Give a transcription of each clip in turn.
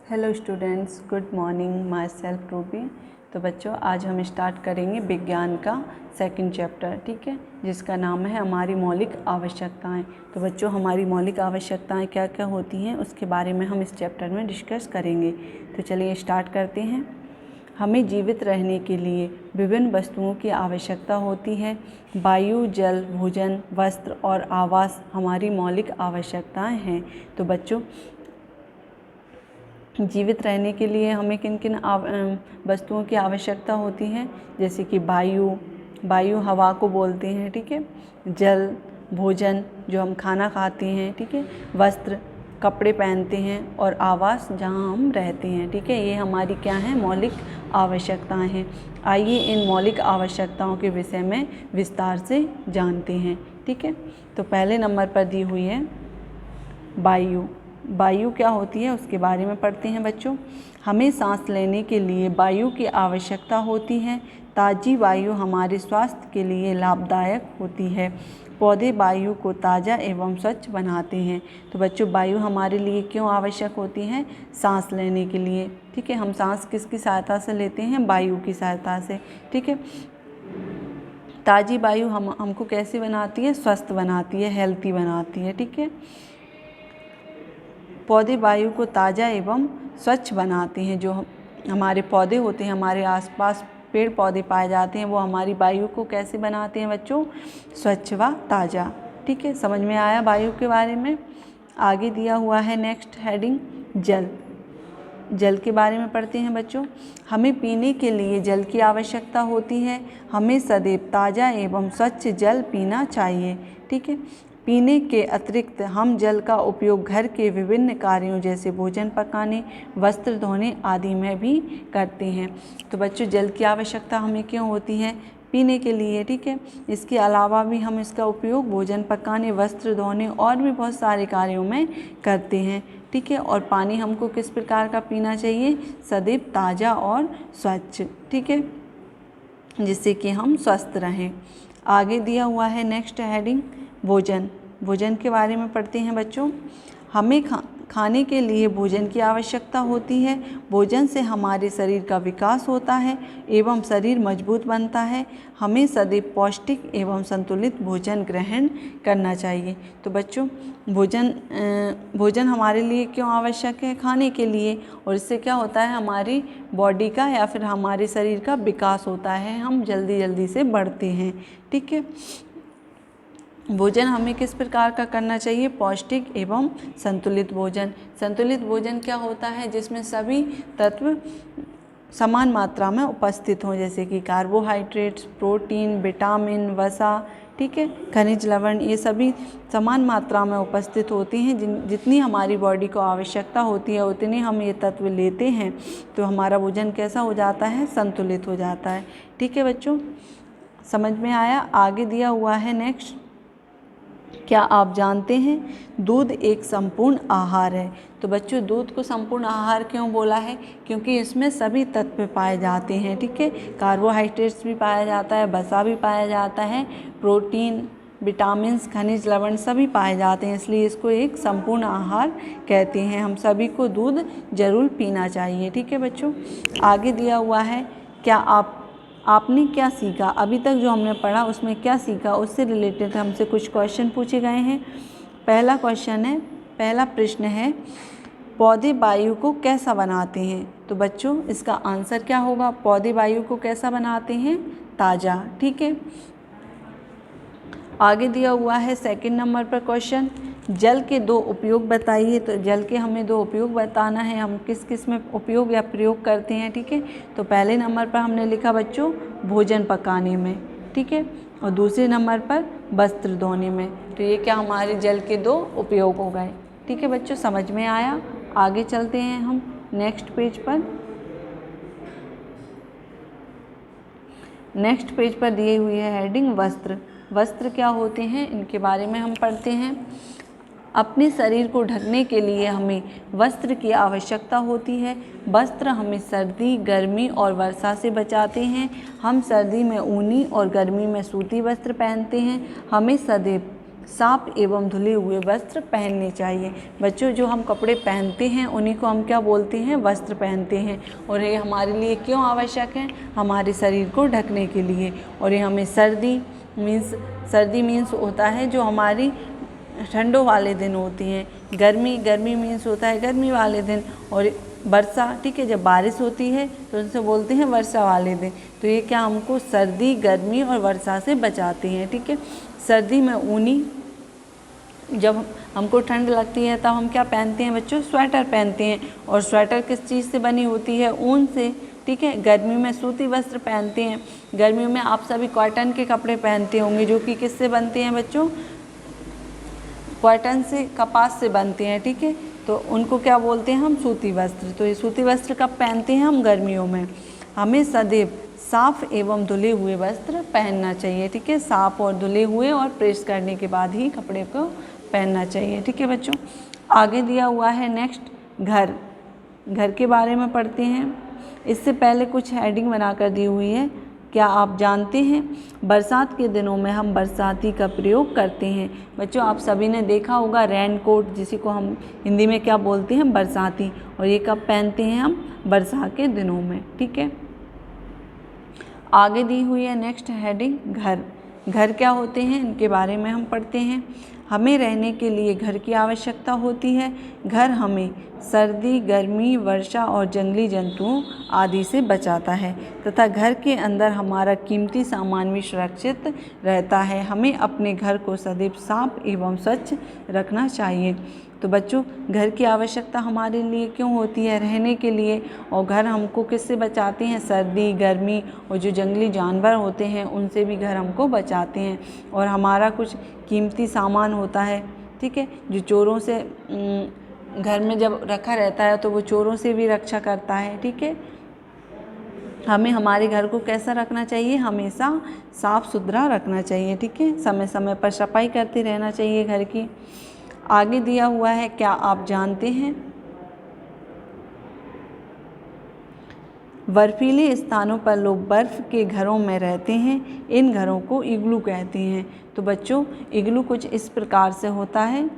Hello students, good morning. My self Ruby. तो बच्चों, आज हम स्टार्ट करेंगे विज्ञान का सेकंड चैप्टर, ठीक है, जिसका नाम है हमारी मौलिक आवश्यकताएं। तो बच्चों, हमारी मौलिक आवश्यकताएं क्या क्या होती हैं उसके बारे में हम इस चैप्टर में डिस्कस करेंगे। तो चलिए स्टार्ट करते हैं। हमें जीवित रहने के लिए विभिन्न वस्तुओं की आवश्यकता होती है। वायु, जल, भोजन, वस्त्र और आवास हमारी मौलिक आवश्यकताएं हैं। तो बच्चों, जीवित रहने के लिए हमें किन किन वस्तुओं की आवश्यकता होती है, जैसे कि वायु हवा को बोलते हैं, ठीक है। जल, भोजन जो हम खाना खाते हैं, ठीक है। वस्त्र कपड़े पहनते हैं, और आवास जहाँ हम रहते हैं, ठीक है। ये हमारी क्या है, मौलिक आवश्यकताएं हैं। आइए इन मौलिक आवश्यकताओं के विषय में विस्तार से जानते हैं, ठीक है। तो पहले नंबर पर दी हुई है वायु। वायु क्या होती है उसके बारे में पढ़ते हैं बच्चों। हमें सांस लेने के लिए वायु की आवश्यकता होती है। ताज़ी वायु हमारे स्वास्थ्य के लिए लाभदायक होती है। पौधे वायु को ताज़ा एवं स्वच्छ बनाते हैं। तो बच्चों, वायु हमारे लिए क्यों आवश्यक होती है? सांस लेने के लिए, ठीक है। हम सांस किसकी सहायता से लेते हैं? वायु की सहायता से, ठीक है। ताज़ी वायु हमको कैसे बनाती है? स्वस्थ बनाती है, हेल्थी बनाती है, ठीक है। पौधे वायु को ताज़ा एवं स्वच्छ बनाते हैं। जो हमारे पौधे होते हैं, हमारे आसपास पेड़ पौधे पाए जाते हैं, वो हमारी वायु को कैसे बनाते हैं बच्चों? स्वच्छ व ताज़ा, ठीक है। समझ में आया वायु के बारे में। आगे दिया हुआ है नेक्स्ट हेडिंग जल। जल के बारे में पढ़ते हैं बच्चों। हमें पीने के लिए जल की आवश्यकता होती है। हमें सदैव ताज़ा एवं स्वच्छ जल पीना चाहिए, ठीक है। पीने के अतिरिक्त हम जल का उपयोग घर के विभिन्न कार्यों जैसे भोजन पकाने, वस्त्र धोने आदि में भी करते हैं। तो बच्चों, जल की आवश्यकता हमें क्यों होती है? पीने के लिए, ठीक है। इसके अलावा भी हम इसका उपयोग भोजन पकाने, वस्त्र धोने और भी बहुत सारे कार्यों में करते हैं, ठीक है। और पानी हमको किस प्रकार का पीना चाहिए? सदैव ताज़ा और स्वच्छ, ठीक है, जिससे कि हम स्वस्थ रहें। आगे दिया हुआ है नेक्स्ट हेडिंग भोजन। भोजन के बारे में पढ़ते हैं बच्चों। हमें खाने के लिए भोजन की आवश्यकता होती है। भोजन से हमारे शरीर का विकास होता है एवं शरीर मजबूत बनता है। हमें सदैव पौष्टिक एवं संतुलित भोजन ग्रहण करना चाहिए। तो बच्चों, भोजन हमारे लिए क्यों आवश्यक है? खाने के लिए। और इससे क्या होता है? हमारी बॉडी का या फिर हमारे शरीर का विकास होता है, हम जल्दी जल्दी से बढ़ते हैं, ठीक है। भोजन हमें किस प्रकार का करना चाहिए? पौष्टिक एवं संतुलित भोजन। संतुलित भोजन क्या होता है? जिसमें सभी तत्व समान मात्रा में उपस्थित हों, जैसे कि कार्बोहाइड्रेट्स, प्रोटीन, विटामिन, वसा, ठीक है, खनिज लवण, ये सभी समान मात्रा में उपस्थित होती हैं। जितनी हमारी बॉडी को आवश्यकता होती है उतनी हम ये तत्व लेते हैं, तो हमारा भोजन कैसा हो जाता है? संतुलित हो जाता है, ठीक है बच्चों। समझ में आया? आगे दिया हुआ है नेक्स्ट। क्या आप जानते हैं दूध एक संपूर्ण आहार है? तो बच्चों, दूध को संपूर्ण आहार क्यों बोला है? क्योंकि इसमें सभी तत्व पाए जाते हैं, ठीक है। कार्बोहाइड्रेट्स भी पाया जाता है, वसा भी पाया जाता है, प्रोटीन, विटामिन्स, खनिज लवण सभी पाए जाते हैं, इसलिए इसको एक संपूर्ण आहार कहते हैं। हम सभी को दूध जरूर पीना चाहिए, ठीक है बच्चों। आगे दिया हुआ है, क्या आपने क्या सीखा? अभी तक जो हमने पढ़ा उसमें क्या सीखा, उससे रिलेटेड हमसे कुछ क्वेश्चन पूछे गए हैं। पहला प्रश्न है, पौधे वायु को कैसा बनाते हैं? तो बच्चों, इसका आंसर क्या होगा? पौधे वायु को कैसा बनाते हैं? ताज़ा, ठीक है। आगे दिया हुआ है सेकंड नंबर पर क्वेश्चन, जल के दो उपयोग बताइए। तो जल के हमें दो उपयोग बताना है, हम किस किस में उपयोग या प्रयोग करते हैं, ठीक है। तो पहले नंबर पर हमने लिखा बच्चों भोजन पकाने में, ठीक है, और दूसरे नंबर पर वस्त्र धोने में। तो ये क्या हमारे जल के दो उपयोग हो गए, ठीक है बच्चों। समझ में आया? आगे चलते हैं हम नेक्स्ट पेज पर। नेक्स्ट पेज पर दी हुई है हेडिंग वस्त्र। वस्त्र क्या होते हैं, इनके बारे में हम पढ़ते हैं। अपने शरीर को ढकने के लिए हमें वस्त्र की आवश्यकता होती है। वस्त्र हमें सर्दी, गर्मी और वर्षा से बचाते हैं। हम सर्दी में ऊनी और गर्मी में सूती वस्त्र पहनते हैं। हमें सदैव साफ एवं धुले हुए वस्त्र पहनने चाहिए। बच्चों, जो हम कपड़े पहनते हैं उन्हीं को हम क्या बोलते हैं? वस्त्र पहनते हैं। और ये हमारे लिए क्यों आवश्यक है? हमारे शरीर को ढकने के लिए। और ये हमें सर्दी मीन्स होता है जो हमारी ठंडों वाले दिन होती हैं। गर्मी मीन्स होता है गर्मी वाले दिन। और वर्षा, ठीक है, जब बारिश होती है तो उनसे बोलते हैं वर्षा वाले दिन। तो ये क्या हमको सर्दी, गर्मी और वर्षा से बचाती हैं। ठीक है, सर्दी में ऊनी, जब हमको ठंड लगती है तब हम क्या पहनते हैं बच्चों? स्वेटर पहनते हैं। और स्वेटर किस चीज़ से बनी होती है? ऊन से। ठीक है, गर्मी में सूती वस्त्र पहनते हैं। गर्मियों में आप सभी कॉटन के कपड़े पहनते होंगे, जो कि किससे बनते हैं बच्चों? कॉटन से, कपास से बनते हैं। ठीक है, तो उनको क्या बोलते हैं हम? सूती वस्त्र। तो ये सूती वस्त्र कब पहनते हैं हम? गर्मियों में। हमें सदैव साफ एवं धुले हुए वस्त्र पहनना चाहिए। ठीक है, साफ और धुले हुए और प्रेस करने के बाद ही कपड़े को पहनना चाहिए। ठीक है बच्चों, आगे दिया हुआ है नेक्स्ट घर के बारे में पढ़ते हैं। इससे पहले कुछ हेडिंग बनाकर दी हुई है। क्या आप जानते हैं बरसात के दिनों में हम बरसाती का प्रयोग करते हैं? बच्चों, आप सभी ने देखा होगा रेन कोट, जिसी को हम हिंदी में क्या बोलते हैं? बरसाती। और ये कब पहनते हैं हम? बरसात के दिनों में। ठीक है, आगे दी हुई है नेक्स्ट हेडिंग घर क्या होते हैं, इनके बारे में हम पढ़ते हैं। हमें रहने के लिए घर की आवश्यकता होती है। घर हमें सर्दी, गर्मी, वर्षा और जंगली जंतुओं आदि से बचाता है तथा घर के अंदर हमारा कीमती सामान भी सुरक्षित रहता है। हमें अपने घर को सदैव साफ एवं स्वच्छ रखना चाहिए। तो बच्चों, घर की आवश्यकता हमारे लिए क्यों होती है? रहने के लिए। और घर हमको किससे बचाते हैं? सर्दी, गर्मी और जो जंगली जानवर होते हैं उनसे भी घर हमको बचाते हैं। और हमारा कुछ कीमती सामान होता है, ठीक है, जो चोरों से घर में जब रखा रहता है तो वो चोरों से भी रक्षा करता है। ठीक है, हमें हमारे घर को कैसा रखना चाहिए? हमेशा साफ़ सुथरा रखना चाहिए। ठीक है, समय समय पर सफाई करते रहना चाहिए घर की। आगे दिया हुआ है, क्या आप जानते हैं बर्फीले स्थानों पर लोग बर्फ़ के घरों में रहते हैं, इन घरों को इग्लू कहते हैं। तो बच्चों, इग्लू कुछ इस प्रकार से होता है।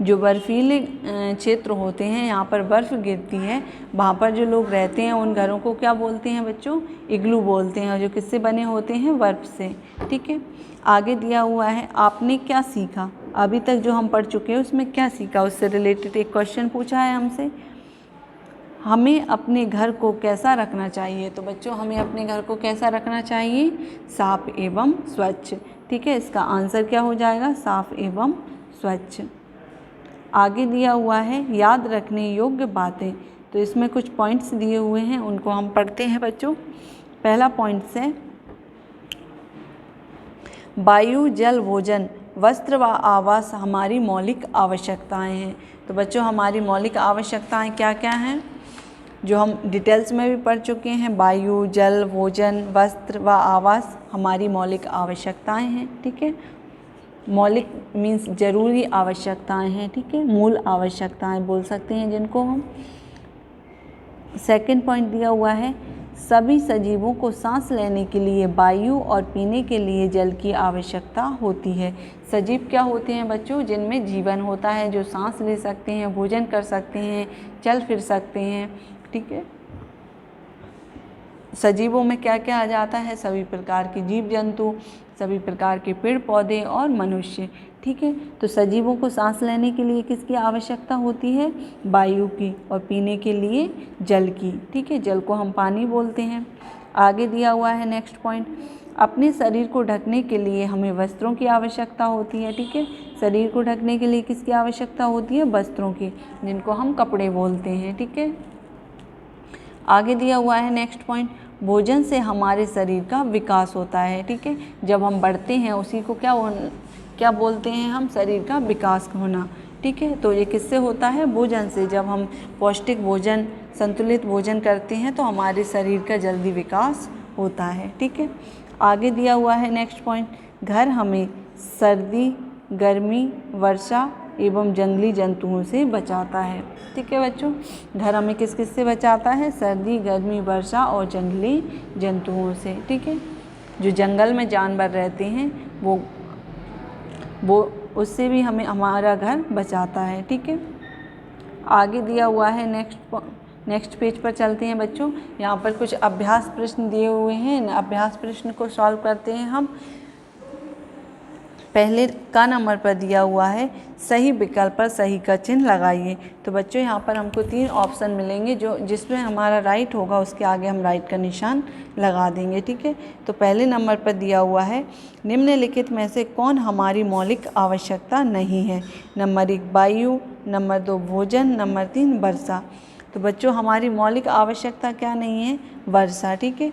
जो बर्फीले क्षेत्र होते हैं, यहाँ पर बर्फ़ गिरती है, वहाँ पर जो लोग रहते हैं उन घरों को क्या बोलते हैं बच्चों? इग्लू बोलते हैं। और जो किससे बने होते हैं? बर्फ़ से। ठीक है, आगे दिया हुआ है, आपने क्या सीखा? अभी तक जो हम पढ़ चुके हैं उसमें क्या सीखा? उससे रिलेटेड एक क्वेश्चन पूछा है हमसे। हमें अपने घर को कैसा रखना चाहिए? तो बच्चों, हमें अपने घर को कैसा रखना चाहिए? साफ एवं स्वच्छ। ठीक है, इसका आंसर क्या हो जाएगा? साफ एवं स्वच्छ। आगे दिया हुआ है, याद रखने योग्य बातें। तो इसमें कुछ पॉइंट्स दिए हुए हैं, उनको हम पढ़ते हैं बच्चों। पहला पॉइंट है, वायु, जल, भोजन, वस्त्र व आवास हमारी मौलिक आवश्यकताएं हैं। तो बच्चों, हमारी मौलिक आवश्यकताएं क्या क्या हैं, जो हम डिटेल्स में भी पढ़ चुके हैं। वायु, जल, भोजन, वस्त्र व आवास हमारी मौलिक आवश्यकताएं हैं। ठीक है, मौलिक मीन्स जरूरी आवश्यकताएं हैं। ठीक है, मूल आवश्यकताएं बोल सकते हैं जिनको हम। सेकंड पॉइंट दिया हुआ है, सभी सजीवों को सांस लेने के लिए वायु और पीने के लिए जल की आवश्यकता होती है। सजीव क्या होते हैं बच्चों? जिनमें जीवन होता है, जो सांस ले सकते हैं, भोजन कर सकते हैं, चल फिर सकते हैं। ठीक है, सजीवों में क्या क्या आ जाता है? सभी प्रकार के जीव जंतु, सभी प्रकार के पेड़ पौधे और मनुष्य। ठीक है, तो सजीवों को सांस लेने के लिए किसकी आवश्यकता होती है? वायु की। और पीने के लिए जल की। ठीक है, जल को हम पानी बोलते हैं। आगे दिया हुआ है नेक्स्ट पॉइंट, अपने शरीर को ढकने के लिए हमें वस्त्रों की आवश्यकता होती है। ठीक है, शरीर को ढकने के लिए किसकी आवश्यकता होती है? वस्त्रों की, जिनको हम कपड़े बोलते हैं। ठीक है, आगे दिया हुआ है नेक्स्ट पॉइंट, भोजन से हमारे शरीर का विकास होता है। ठीक है, जब हम बढ़ते हैं उसी को क्या बोलते हैं हम? शरीर का विकास होना। ठीक है, तो ये किससे होता है? भोजन से। जब हम पौष्टिक भोजन, संतुलित भोजन करते हैं तो हमारे शरीर का जल्दी विकास होता है। ठीक है, आगे दिया हुआ है नेक्स्ट पॉइंट, घर हमें सर्दी, गर्मी, वर्षा एवं जंगली जंतुओं से बचाता है। ठीक है बच्चों, घर हमें किस किस से बचाता है? सर्दी, गर्मी, वर्षा और जंगली जंतुओं से। ठीक है, जो जंगल में जानवर रहते हैं वो वो उससे भी हमें हमारा घर बचाता है। ठीक है, आगे दिया हुआ है नेक्स्ट पेज पर चलते हैं बच्चों। यहाँ पर कुछ अभ्यास प्रश्न दिए हुए हैं, अभ्यास प्रश्न को सॉल्व करते हैं हम। पहले का नंबर पर दिया हुआ है सही विकल्प पर सही का चिन्ह लगाइए। तो बच्चों यहाँ पर हमको 3 ऑप्शन मिलेंगे, जो जिसमें हमारा राइट होगा उसके आगे हम राइट का निशान लगा देंगे। ठीक है, तो पहले नंबर पर दिया हुआ है निम्नलिखित में से कौन हमारी मौलिक आवश्यकता नहीं है। नंबर 1 वायु, नंबर 2 भोजन, नंबर 3 वर्षा। तो बच्चों हमारी मौलिक आवश्यकता क्या नहीं है, वर्षा। ठीक है,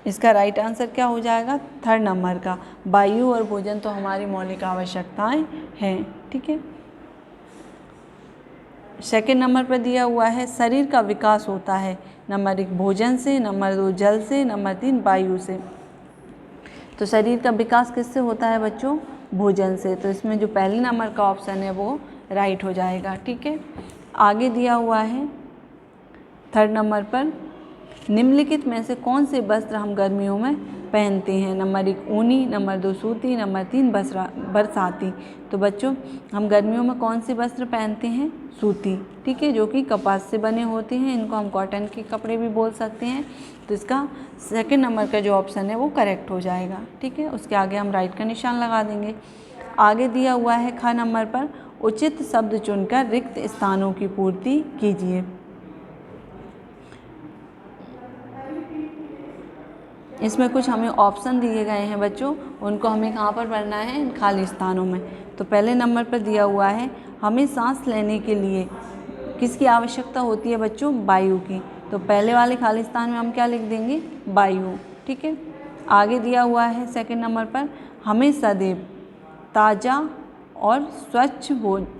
इसका राइट आंसर क्या हो जाएगा, 3rd नंबर का वायु और भोजन तो हमारी मौलिक आवश्यकताएं हैं। ठीक है, 2nd नंबर पर दिया हुआ है शरीर का विकास होता है। नंबर 1 भोजन से, नंबर 2 जल से, नंबर 3 वायु से। तो शरीर का विकास किससे होता है बच्चों, भोजन से। तो इसमें जो पहले नंबर का ऑप्शन है वो राइट हो जाएगा। ठीक है, आगे दिया हुआ है 3rd नंबर पर निम्नलिखित में से कौन से वस्त्र हम गर्मियों में पहनते हैं। नंबर 1 ऊनी, नंबर 2 सूती, नंबर 3 बरसाती। तो बच्चों हम गर्मियों में कौन से वस्त्र पहनते हैं, सूती। ठीक है, जो कि कपास से बने होते हैं, इनको हम कॉटन के कपड़े भी बोल सकते हैं। तो इसका 2nd नंबर का जो ऑप्शन है वो करेक्ट हो जाएगा। ठीक है, उसके आगे हम राइट का निशान लगा देंगे। आगे दिया हुआ है ख नंबर पर उचित शब्द चुनकर रिक्त स्थानों की पूर्ति कीजिए। इसमें कुछ हमें ऑप्शन दिए गए हैं बच्चों, उनको हमें कहाँ पर भरना है, इन खाली स्थानों में। तो पहले नंबर पर दिया हुआ है हमें सांस लेने के लिए किसकी आवश्यकता होती है बच्चों, वायु की। तो पहले वाले खाली स्थान में हम क्या लिख देंगे, वायु। ठीक है, आगे दिया हुआ है 2nd नंबर पर हमें सदैव ताज़ा और स्वच्छ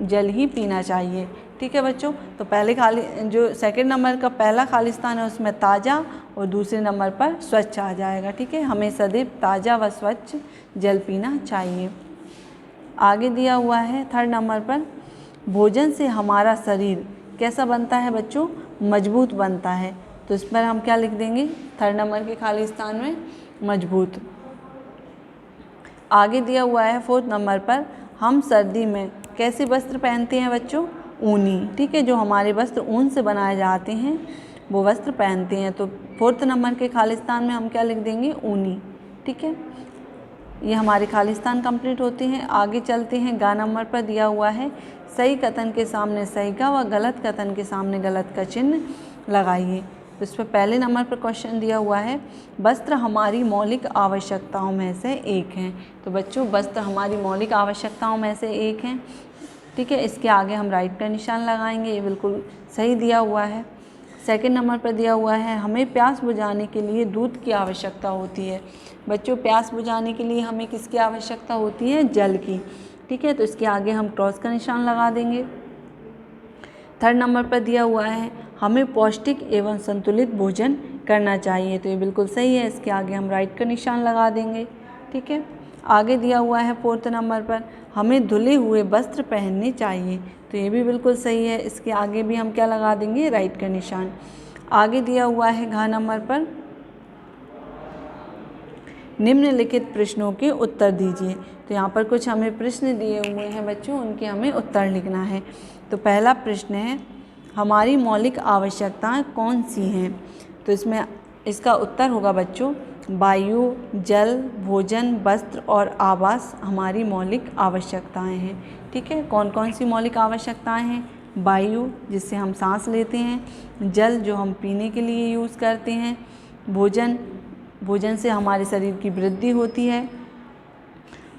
जल ही पीना चाहिए। ठीक है बच्चों, तो पहले खाली जो 2nd नंबर का पहला खाली स्थान है उसमें ताज़ा और दूसरे नंबर पर स्वच्छ आ जाएगा। ठीक है, हमें सदैव ताज़ा व स्वच्छ जल पीना चाहिए। आगे दिया हुआ है 3rd नंबर पर भोजन से हमारा शरीर कैसा बनता है बच्चों, मजबूत बनता है। तो इस पर हम क्या लिख देंगे, 3rd नंबर के खाली स्थान में मजबूत। आगे दिया हुआ है 4th नंबर पर हम सर्दी में कैसे वस्त्र पहनते हैं बच्चों, ऊनी। ठीक है, जो हमारे वस्त्र ऊन से बनाए जाते हैं वो वस्त्र पहनते हैं। तो 4th नंबर के खालिस्तान में हम क्या लिख देंगे, ऊनी। ठीक है, ये हमारे खालिस्तान कंप्लीट होते हैं। आगे चलते हैं गा नंबर पर दिया हुआ है सही कथन के सामने सही का व गलत कथन के सामने गलत का चिन्ह लगाइए। तो इस पर पहले नंबर पर क्वेश्चन दिया हुआ है वस्त्र हमारी मौलिक आवश्यकताओं में से एक हैं। तो बच्चों वस्त्र हमारी मौलिक आवश्यकताओं में से एक हैं। ठीक है, इसके आगे हम राइट का निशान लगाएंगे, ये बिल्कुल सही दिया हुआ है। 2nd नंबर पर दिया हुआ है हमें प्यास बुझाने के लिए दूध की आवश्यकता होती है। बच्चों प्यास बुझाने के लिए हमें किसकी आवश्यकता होती है, जल की। ठीक है, तो इसके आगे हम क्रॉस का निशान लगा देंगे। 3rd नंबर पर दिया हुआ है हमें पौष्टिक एवं संतुलित भोजन करना चाहिए। तो ये बिल्कुल सही है, इसके आगे हम राइट का निशान लगा देंगे। ठीक है, आगे दिया हुआ है 4th नंबर पर हमें धुले हुए वस्त्र पहनने चाहिए। तो ये भी बिल्कुल सही है, इसके आगे भी हम क्या लगा देंगे, राइट का निशान। आगे दिया हुआ है घ नंबर पर निम्नलिखित प्रश्नों के उत्तर दीजिए। तो यहाँ पर कुछ हमें प्रश्न दिए हुए हैं बच्चों, उनके हमें उत्तर लिखना है। तो पहला प्रश्न है हमारी मौलिक आवश्यकताएं कौन सी हैं। तो इसमें इसका उत्तर होगा बच्चों वायु, जल, भोजन, वस्त्र और आवास हमारी मौलिक आवश्यकताएं हैं। ठीक है, कौन कौन सी मौलिक आवश्यकताएं हैं, वायु जिससे हम सांस लेते हैं, जल जो हम पीने के लिए यूज़ करते हैं, भोजन से हमारे शरीर की वृद्धि होती है,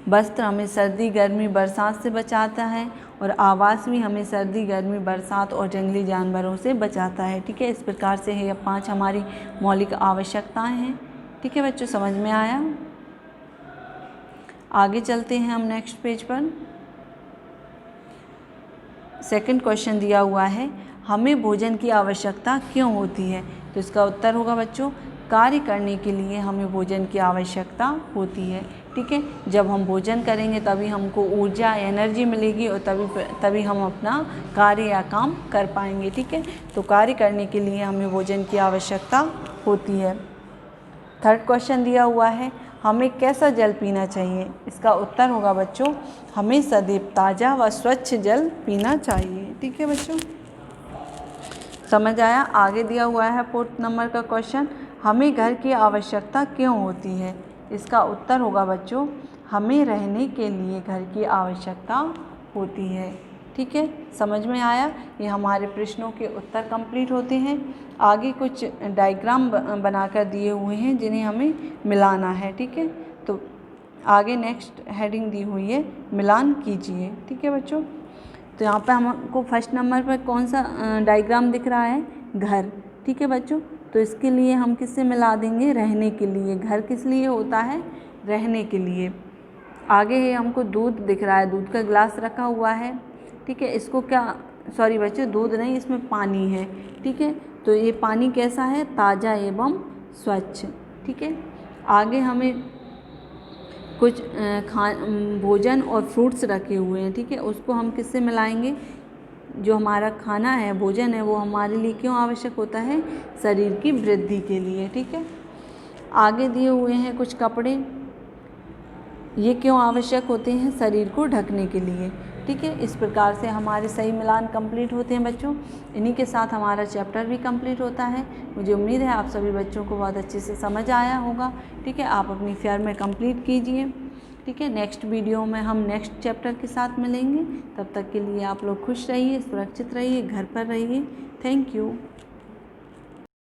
वस्त्र हमें सर्दी गर्मी बरसात से बचाता है और आवास भी हमें सर्दी गर्मी बरसात और जंगली जानवरों से बचाता है। ठीक है, इस प्रकार से ये 5 हमारी मौलिक आवश्यकताएं हैं। ठीक है बच्चों, समझ में आया। आगे चलते हैं हम नेक्स्ट पेज पर। 2nd क्वेश्चन दिया हुआ है हमें भोजन की आवश्यकता क्यों होती है। तो इसका उत्तर होगा बच्चों कार्य करने के लिए हमें भोजन की आवश्यकता होती है। ठीक है, जब हम भोजन करेंगे तभी हमको ऊर्जा एनर्जी मिलेगी और तभी हम अपना कार्य या काम कर पाएंगे। ठीक है, तो कार्य करने के लिए हमें भोजन की आवश्यकता होती है। 3rd क्वेश्चन दिया हुआ है हमें कैसा जल पीना चाहिए? इसका उत्तर होगा बच्चों, हमें सदैव ताज़ा व स्वच्छ जल पीना चाहिए। ठीक है बच्चों, समझ आया? आगे दिया हुआ है 4 नंबर का क्वेश्चन, हमें घर की आवश्यकता क्यों होती है? इसका उत्तर होगा बच्चों, हमें रहने के लिए घर की आवश्यकता होती है। ठीक है, समझ में आया? ये हमारे प्रश्नों के उत्तर कंप्लीट होते हैं। आगे कुछ डायग्राम बनाकर दिए हुए हैं जिन्हें हमें मिलाना है। ठीक है, तो आगे नेक्स्ट हेडिंग दी हुई है, मिलान कीजिए। ठीक है बच्चों, तो यहाँ पे हमको फर्स्ट नंबर पर कौन सा डायग्राम दिख रहा है? घर। ठीक है बच्चों, तो इसके लिए हम किससे मिला देंगे? रहने के लिए। घर किस लिए होता है? रहने के लिए। आगे है हमको दूध दिख रहा है, दूध का गिलास रखा हुआ है। ठीक है, इसको क्या, सॉरी बच्चों, दूध नहीं, इसमें पानी है। ठीक है, तो ये पानी कैसा है? ताज़ा एवं स्वच्छ। ठीक है, आगे हमें कुछ भोजन और फ्रूट्स रखे हुए हैं। ठीक है, उसको हम किससे मिलाएंगे? जो हमारा खाना है, भोजन है, वो हमारे लिए क्यों आवश्यक होता है? शरीर की वृद्धि के लिए। ठीक है, आगे दिए हुए हैं कुछ कपड़े, ये क्यों आवश्यक होते हैं? शरीर को ढकने के लिए। ठीक है, इस प्रकार से हमारे सही मिलान कंप्लीट होते हैं बच्चों। इन्हीं के साथ हमारा चैप्टर भी कंप्लीट होता है। मुझे उम्मीद है आप सभी बच्चों को बहुत अच्छे से समझ आया होगा। ठीक है, आप अपनी फेयर में कंप्लीट कीजिए। ठीक है, नेक्स्ट वीडियो में हम नेक्स्ट चैप्टर के साथ मिलेंगे। तब तक के लिए आप लोग खुश रहिए, सुरक्षित रहिए, घर पर रहिए। Thank you.